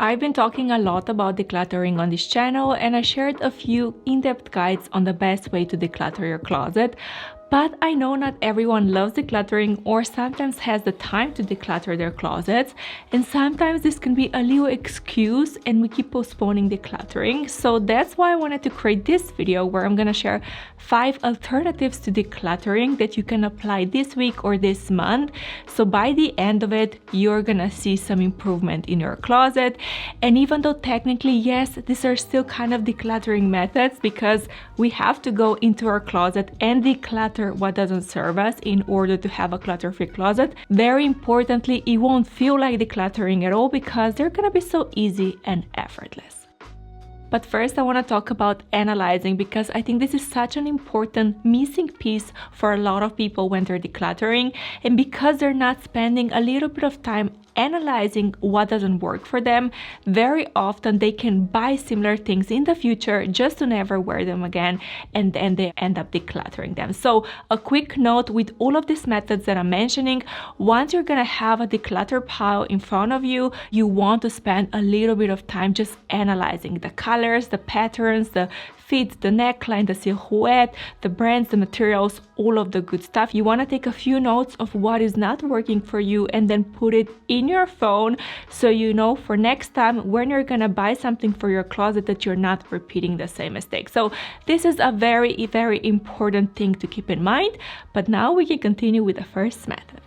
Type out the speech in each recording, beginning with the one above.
I've been talking a lot about decluttering on this channel, and I shared a few in-depth guides on the best way to declutter your closet. But I know not everyone loves decluttering or sometimes has the time to declutter their closets, and sometimes this can be a little excuse and we keep postponing decluttering. So that's why I wanted to create this video where I'm gonna share 5 alternatives to decluttering that you can apply this week or this month. So by the end of it, you're gonna see some improvement in your closet. And even though technically, yes, these are still kind of decluttering methods because we have to go into our closet and declutter what doesn't serve us in order to have a clutter-free closet. Very importantly, it won't feel like decluttering at all because they're gonna be so easy and effortless. But first I want to talk about analyzing, because I think this is such an important missing piece for a lot of people when they're decluttering, and because they're not spending a little bit of time analyzing what doesn't work for them, very often they can buy similar things in the future just to never wear them again, and then they end up decluttering them. So a quick note with all of these methods that I'm mentioning: once you're gonna have a declutter pile in front of you, you want to spend a little bit of time just analyzing the colors, the patterns, the fit, the neckline, the silhouette, the brands, the materials, all of the good stuff. You want to take a few notes of what is not working for you and then put it in your phone so you know for next time when you're gonna buy something for your closet that you're not repeating the same mistake. So this is a very, very important thing to keep in mind. But now we can continue with the first method.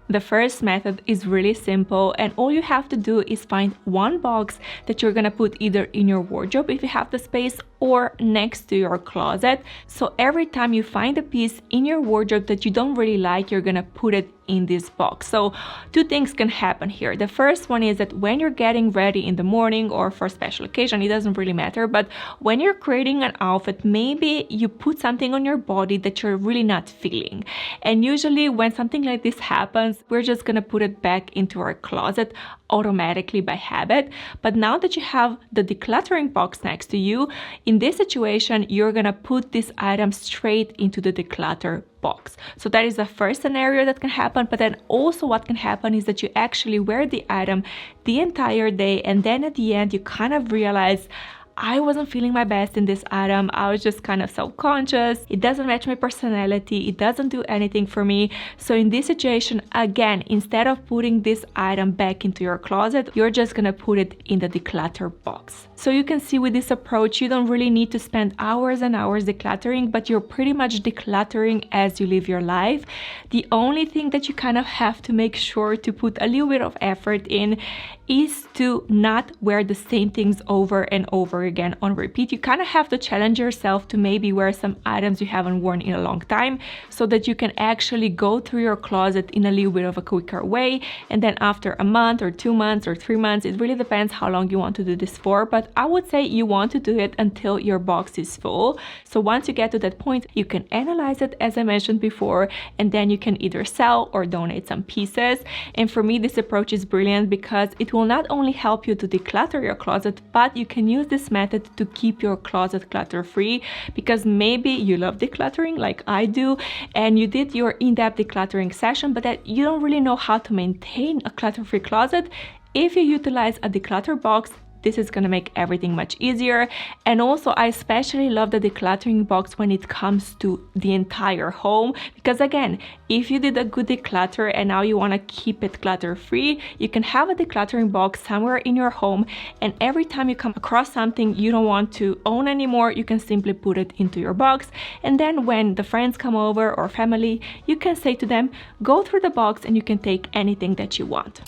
The first method is really simple, and all you have to do is find one box that you're gonna put either in your wardrobe if you have the space or next to your closet. So every time you find a piece in your wardrobe that you don't really like, you're gonna put it in this box. So two things can happen here. The first one is that when you're getting ready in the morning or for a special occasion, it doesn't really matter, but when you're creating an outfit, maybe you put something on your body that you're really not feeling. And usually when something like this happens, we're just gonna put it back into our closet automatically by habit. But now that you have the decluttering box next to you, in this situation, you're gonna put this item straight into the declutter box. So that is the first scenario that can happen. But then also what can happen is that you actually wear the item the entire day, and then at the end you kind of realize, I wasn't feeling my best in this item. I was just kind of self-conscious. It doesn't match my personality. It doesn't do anything for me. So in this situation, again, instead of putting this item back into your closet, you're just gonna put it in the declutter box. So you can see with this approach, you don't really need to spend hours and hours decluttering, but you're pretty much decluttering as you live your life. The only thing that you kind of have to make sure to put a little bit of effort in is to not wear the same things over and over again on repeat. You kind of have to challenge yourself to maybe wear some items you haven't worn in a long time so that you can actually go through your closet in a little bit of a quicker way. And then after a month or 2 months or 3 months, it really depends how long you want to do this for, but I would say you want to do it until your box is full. So once you get to that point, you can analyze it as I mentioned before, and then you can either sell or donate some pieces. And for me, this approach is brilliant because it will not only help you to declutter your closet, but you can use this method to keep your closet clutter-free, because maybe you love decluttering like I do, and you did your in-depth decluttering session, but that you don't really know how to maintain a clutter-free closet. If you utilize a declutter box, this is gonna make everything much easier. And also, I especially love the decluttering box when it comes to the entire home, because again, if you did a good declutter and now you wanna keep it clutter-free, you can have a decluttering box somewhere in your home, and every time you come across something you don't want to own anymore, you can simply put it into your box. And then when the friends come over or family, you can say to them, go through the box and you can take anything that you want.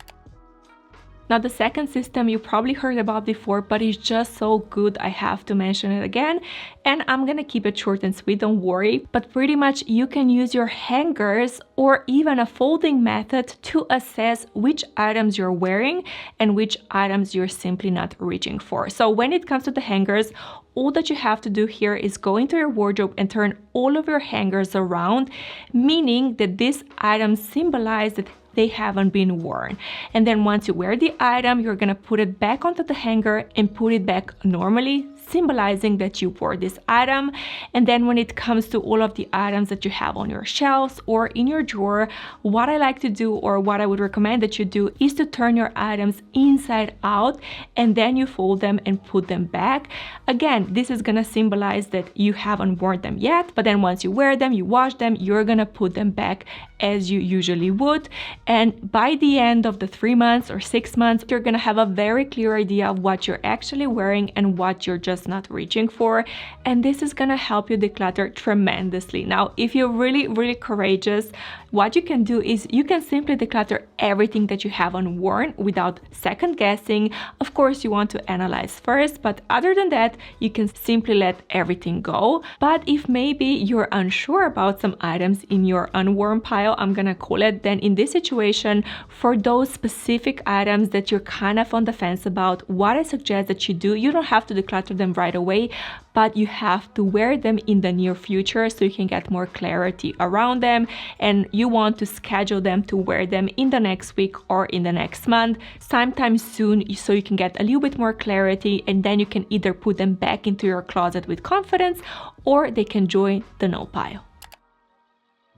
Now, the second system you probably heard about before, but it's just so good, I have to mention it again. And I'm gonna keep it short and sweet, don't worry. But pretty much you can use your hangers or even a folding method to assess which items you're wearing and which items you're simply not reaching for. So when it comes to the hangers, all that you have to do here is go into your wardrobe and turn all of your hangers around, meaning that these items symbolize that they haven't been worn. And then once you wear the item, you're gonna put it back onto the hanger and put it back normally, symbolizing that you wore this item. And then when it comes to all of the items that you have on your shelves or in your drawer, what I like to do, or what I would recommend that you do, is to turn your items inside out and then you fold them and put them back. Again, this is gonna symbolize that you haven't worn them yet, but then once you wear them, you wash them, you're gonna put them back as you usually would. And by the end of the 3 months or 6 months, you're gonna have a very clear idea of what you're actually wearing and what you're just not reaching for. And this is gonna help you declutter tremendously. Now, if you're really courageous, what you can do is you can simply declutter everything that you have unworn without second guessing. Of course, you want to analyze first, but other than that, you can simply let everything go. But if maybe you're unsure about some items in your unworn pile, I'm gonna call it, then in this situation, for those specific items that you're kind of on the fence about, what I suggest that you do, you don't have to declutter them right away, but you have to wear them in the near future so you can get more clarity around them, and you want to schedule them to wear them in the next week or in the next month, sometime soon, so you can get a little bit more clarity, and then you can either put them back into your closet with confidence or they can join the no pile.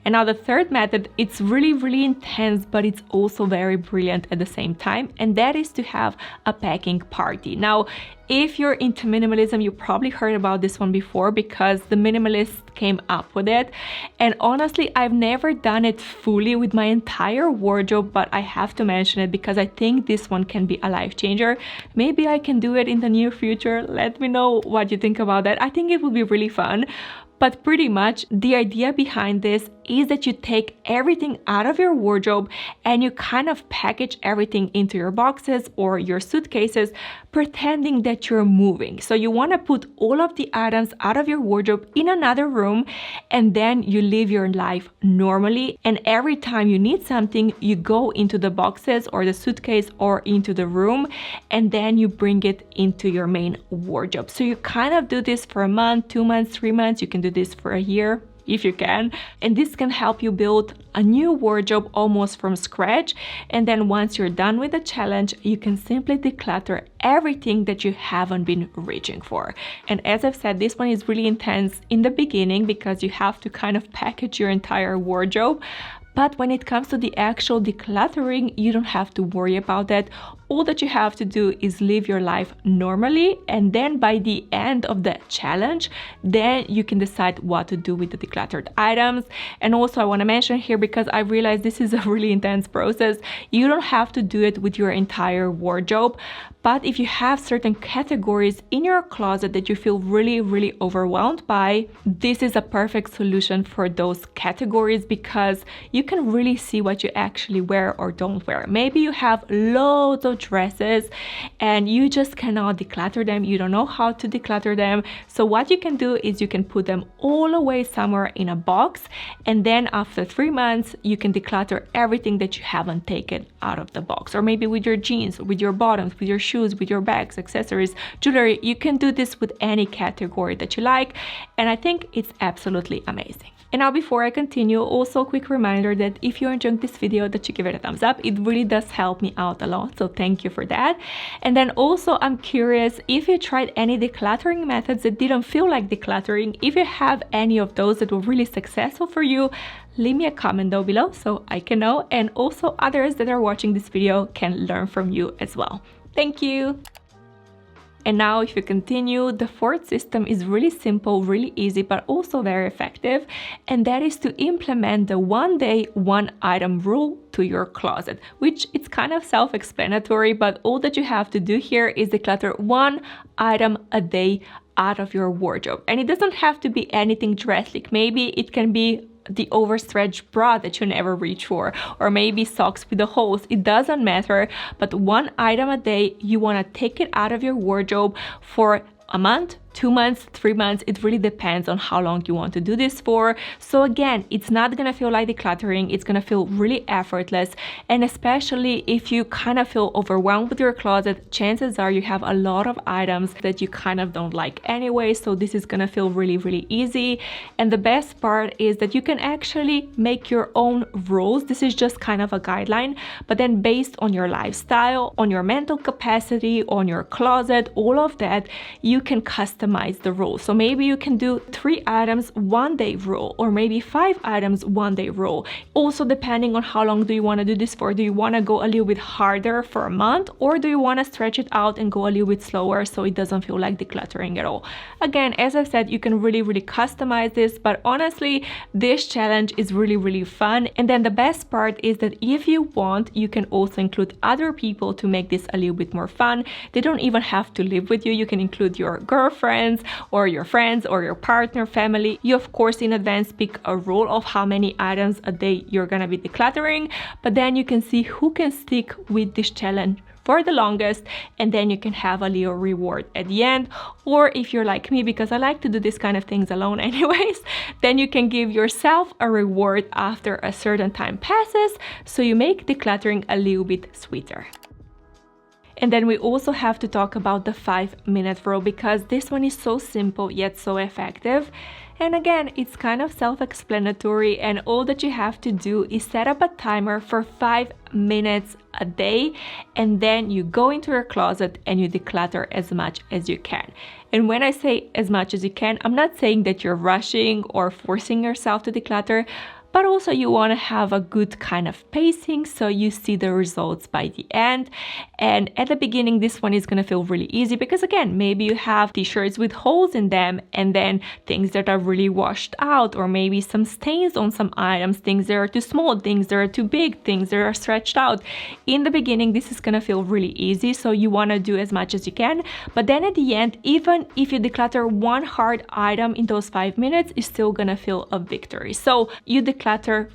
And now the third method, it's really intense, but it's also very brilliant at the same time, and that is to have a packing party. Now, if you're into minimalism, you probably heard about this one before because the minimalist came up with it. And honestly, I've never done it fully with my entire wardrobe, but I have to mention it because I think this one can be a life changer. Maybe I can do it in the near future. Let me know what you think about that. I think it will be really fun. But pretty much the idea behind this is that you take everything out of your wardrobe and you kind of package everything into your boxes or your suitcases, pretending that you're moving. So you want to put all of the items out of your wardrobe in another room, and then you live your life normally. And every time you need something, you go into the boxes or the suitcase or into the room, and then you bring it into your main wardrobe. So you kind of do this for a month, 2 months, 3 months. You can do this for a year if you can, and this can help you build a new wardrobe almost from scratch. And then once you're done with the challenge, you can simply declutter everything that you haven't been reaching for. And as I've said, this one is really intense in the beginning because you have to kind of package your entire wardrobe. But when it comes to the actual decluttering, you don't have to worry about that. All that you have to do is live your life normally, and then by the end of the challenge, then you can decide what to do with the decluttered items. And also I want to mention here, because I realize this is a really intense process, you don't have to do it with your entire wardrobe. But if you have certain categories in your closet that you feel really overwhelmed by, this is a perfect solution for those categories, because you can really see what you actually wear or don't wear. Maybe you have loads of dresses and you just cannot declutter them. You don't know how to declutter them. So what you can do is you can put them all away somewhere in a box, and then after 3 months, you can declutter everything that you haven't taken out of the box. Or maybe with your jeans, with your bottoms, with your shoes, with your bags, accessories, jewelry. You can do this with any category that you like, and I think it's absolutely amazing. And now before I continue, also a quick reminder that if you're enjoying this video, that you give it a thumbs up. It really does help me out a lot, so thank you for that. And then also I'm curious if you tried any decluttering methods that didn't feel like decluttering. If you have any of those that were really successful for you, leave me a comment down below so I can know, and also others that are watching this video can learn from you as well. Thank you! And now if you continue, the fourth system is really simple, really easy, but also very effective. And that is to implement the 1 day, 1 item rule to your closet, which it's kind of self-explanatory, but all that you have to do here is declutter 1 item a day out of your wardrobe. And it doesn't have to be anything drastic. Maybe it can be the overstretched bra that you never reach for, or maybe socks with the holes. It doesn't matter, but 1 item a day, you want to take it out of your wardrobe for a month, 2 months, 3 months. It really depends on how long you want to do this for. So again, it's not gonna feel like decluttering. It's gonna feel really effortless. And especially if you kind of feel overwhelmed with your closet, chances are you have a lot of items that you kind of don't like anyway. So this is gonna feel really easy. And the best part is that you can actually make your own rules. This is just kind of a guideline, but then based on your lifestyle, on your mental capacity, on your closet, all of that, you can customize customize the rule. So maybe you can do 3 items 1 day rule, or maybe 5 items 1 day rule. Also, depending on how long do you want to do this for. Do you want to go a little bit harder for a month, or do you want to stretch it out and go a little bit slower so it doesn't feel like decluttering at all? Again, as I said, you can really customize this, but honestly, this challenge is really fun. And then the best part is that if you want, you can also include other people to make this a little bit more fun. They don't even have to live with you. You can include your girlfriends or your friends or your partner, family. You of course in advance pick a rule of how many items a day you're gonna be decluttering, but then you can see who can stick with this challenge for the longest, and then you can have a little reward at the end. Or if you're like me, because I like to do this kind of things alone anyways, then you can give yourself a reward after a certain time passes, so you make decluttering a little bit sweeter. And then we also have to talk about the 5-minute rule, because this one is so simple yet so effective. And again, it's kind of self-explanatory, and all that you have to do is set up a timer for 5 minutes a day, and then you go into your closet and you declutter as much as you can. And when I say as much as you can, I'm not saying that you're rushing or forcing yourself to declutter, but also you want to have a good kind of pacing so you see the results by the end. And at the beginning, this one is going to feel really easy, because again, maybe you have t-shirts with holes in them, and then things that are really washed out, or maybe some stains on some items, things that are too small, things that are too big, things that are stretched out. In the beginning, this is going to feel really easy, so you want to do as much as you can. But then at the end, even if you declutter one hard item in those 5 minutes, it's still going to feel a victory. So you declutter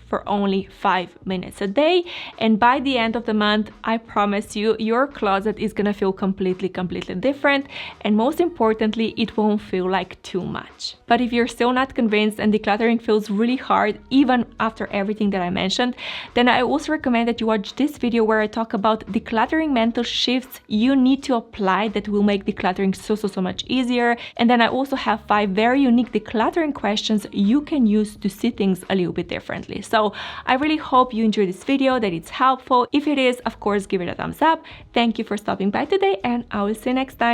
for only 5 minutes a day, and by the end of the month, I promise you, your closet is gonna feel completely different, and most importantly, it won't feel like too much. But if you're still not convinced and decluttering feels really hard even after everything that I mentioned, then I also recommend that you watch this video where I talk about decluttering mental shifts you need to apply that will make decluttering so much easier. And then I also have 5 very unique decluttering questions you can use to see things a little bit differently. So I really hope you enjoyed this video, that it's helpful. If it is, of course, give it a thumbs up. Thank you for stopping by today, and I will see you next time.